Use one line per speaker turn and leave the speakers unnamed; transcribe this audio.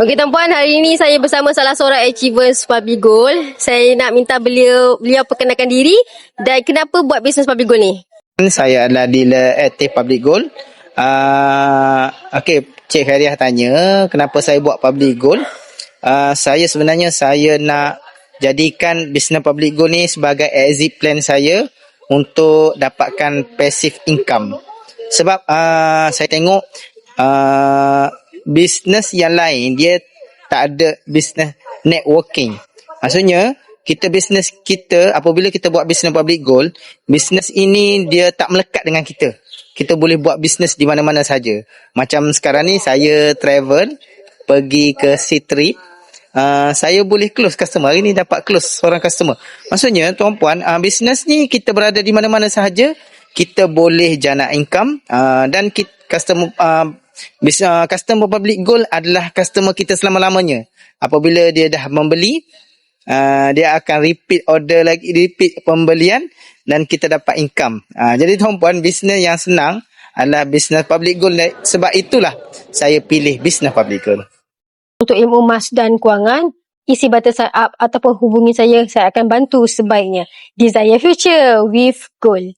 Okey tuan-puan, hari ini saya bersama salah seorang achievers Public Goal. Saya nak minta beliau perkenalkan diri dan kenapa buat bisnes Public Goal ni.
Saya adalah dealer aktif Public Gold. Okey, Cik Khairiah tanya kenapa saya buat Public Gold. Saya sebenarnya nak jadikan bisnes Public Gold ni sebagai exit plan saya untuk dapatkan passive income. Sebab saya tengok bisnes yang lain dia tak ada bisnes networking. Maksudnya bisnes kita apabila kita buat bisnes Public Gold, bisnes ini dia tak melekat dengan kita. Kita boleh buat bisnes di mana-mana saja. Macam sekarang ni saya travel pergi ke sea trip, saya boleh close customer. Hari ni dapat close seorang customer. Maksudnya tuan-puan, bisnes ni kita berada di mana-mana sahaja, kita boleh jana income, dan customer Public Gold adalah customer kita selama-lamanya. Apabila dia dah membeli, dia akan repeat order lagi, repeat pembelian dan kita dapat income. Jadi tuan-puan, bisnes yang senang adalah bisnes Public Gold. Sebab itulah saya pilih bisnes Public Gold.
Untuk ilmu emas dan kewangan, isi button sign up ataupun hubungi saya akan bantu sebaiknya. Desire Future with Gold.